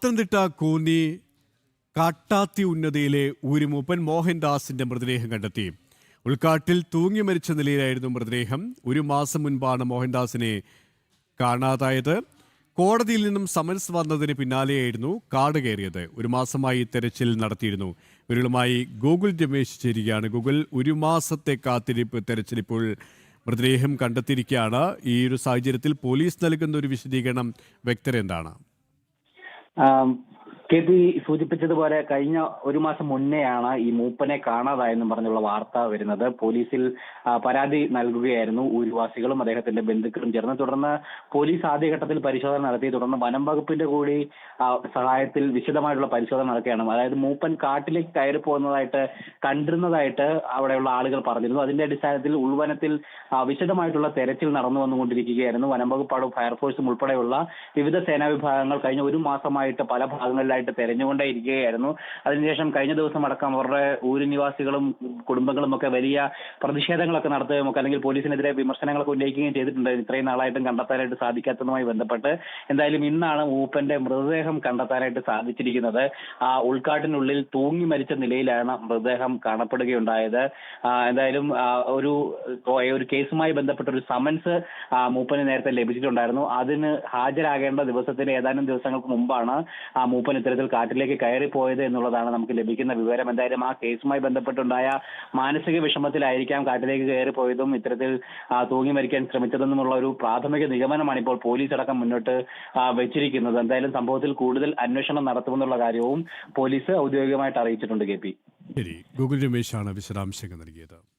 പത്തനംതിട്ട കോന്നി കാട്ടാത്തി ഉന്നതിയിലെ ഊരുമൂപ്പൻ മോഹൻദാസിന്റെ മൃതദേഹം കണ്ടെത്തി. ഉൾക്കാട്ടിൽ തൂങ്ങി മരിച്ച നിലയിലായിരുന്നു മൃതദേഹം. ഒരു മാസം മുൻപാണ് മോഹൻദാസിനെ കാണാതായത്. കോടതിയിൽ നിന്നും സമൻസ് വന്നതിന് പിന്നാലെയായിരുന്നു കാട് കയറിയത്. ഒരു മാസമായി തെരച്ചിൽ നടത്തിയിരുന്നു. ഇവരുമായി ഗൂഗിൾ രമേശ് ചേരുകയാണ്. ഗൂഗിൾ, ഒരു മാസത്തെ കാത്തിരിപ്പ്, തെരച്ചിൽ, ഇപ്പോൾ മൃതദേഹം കണ്ടെത്തിയിരിക്കുകയാണ്. ഈ ഒരു സാഹചര്യത്തിൽ പോലീസ് നൽകുന്ന ഒരു വിശദീകരണം വ്യക്തത എന്താണ്? കെ പി സൂചിപ്പിച്ചതുപോലെ കഴിഞ്ഞ ഒരു മാസം മുന്നെയാണ് ഈ മൂപ്പനെ കാണാതായെന്നും പറഞ്ഞുള്ള വാർത്ത വരുന്നത്. പോലീസിൽ പരാതി നൽകുകയായിരുന്നു ഊരുവാസികളും അദ്ദേഹത്തിന്റെ ബന്ധുക്കളും ചേർന്ന്. തുടർന്ന് പോലീസ് ആദ്യഘട്ടത്തിൽ പരിശോധന നടത്തി. തുടർന്ന് വനം വകുപ്പിന്റെ കൂടി സഹായത്തിൽ വിശദമായിട്ടുള്ള പരിശോധന നടക്കുകയാണ്. അതായത് മൂപ്പൻ കാട്ടിലേക്ക് കയറി പോകുന്നതായിട്ട് കണ്ടിരുന്നതായിട്ട് അവിടെയുള്ള ആളുകൾ പറഞ്ഞിരുന്നു. അതിന്റെ അടിസ്ഥാനത്തിൽ ഉൾവനത്തിൽ വിശദമായിട്ടുള്ള തെരച്ചിൽ നടന്നു വന്നുകൊണ്ടിരിക്കുകയായിരുന്നു. വനം വകുപ്പാടും ഫയർഫോഴ്സും ഉൾപ്പെടെയുള്ള വിവിധ സേനാ വിഭാഗങ്ങൾ കഴിഞ്ഞ ഒരു മാസമായിട്ട് പല ഭാഗങ്ങളിലായിട്ട് തെരഞ്ഞുകൊണ്ടേയിരിക്കുകയായിരുന്നു. അതിനുശേഷം കഴിഞ്ഞ ദിവസം അടക്കം അവരുടെ ഊരു നിവാസികളും കുടുംബങ്ങളും ഒക്കെ വലിയ പ്രതിഷേധങ്ങളൊക്കെ നടത്തുകയും ഒക്കെ അല്ലെങ്കിൽ പോലീസിനെതിരെ വിമർശനങ്ങളൊക്കെ ഉന്നയിക്കുകയും ചെയ്തിട്ടുണ്ട്. ഇത്രയും നാളായിട്ടും കണ്ടെത്താനായിട്ട് സാധിക്കാത്തതുമായി ബന്ധപ്പെട്ട് എന്തായാലും ഇന്നാണ് മൂപ്പന്റെ മൃതദേഹം കണ്ടെത്താനായിട്ട് സാധിച്ചിരിക്കുന്നത്. ഉൾക്കാട്ടിനുള്ളിൽ തൂങ്ങി മരിച്ച നിലയിലാണ് മൃതദേഹം കാണപ്പെടുകയുണ്ടായത്. എന്തായാലും ഒരു കേസുമായി ബന്ധപ്പെട്ട ഒരു സമൻസ് മൂപ്പന് നേരത്തെ ലഭിച്ചിട്ടുണ്ടായിരുന്നു. അതിന് ഹാജരാകേണ്ട ദിവസത്തിന് ഏതാനും ദിവസങ്ങൾക്ക് മുമ്പാണ് മൂപ്പൻ ഇത്തരത്തിൽ കാട്ടിലേക്ക് കയറിപ്പോയത് എന്നുള്ളതാണ് നമുക്ക് ലഭിക്കുന്ന വിവരം. എന്തായാലും ആ കേസുമായി ബന്ധപ്പെട്ടുണ്ടായ മാനസിക വിഷമത്തിലായിരിക്കാം കാട്ടിലേക്ക് കയറിപ്പോയതും ഇത്തരത്തിൽ തൂങ്ങി മരിക്കാൻ ശ്രമിച്ചതെന്നുമുള്ള ഒരു പ്രാഥമിക നിഗമനമാണ് ഇപ്പോൾ പോലീസ് അടക്കം മുന്നോട്ട് വെച്ചിരിക്കുന്നത്. എന്തായാലും സംഭവത്തിൽ കൂടുതൽ അന്വേഷണം നടത്തുമെന്നുള്ള കാര്യവും പോലീസ് ഔദ്യോഗികമായിട്ട് അറിയിച്ചിട്ടുണ്ട്. കെ പി ശരി, ഗൂഗിൾ രമേശാണ് വിശദാംശങ്ങൾ നൽകിയത്.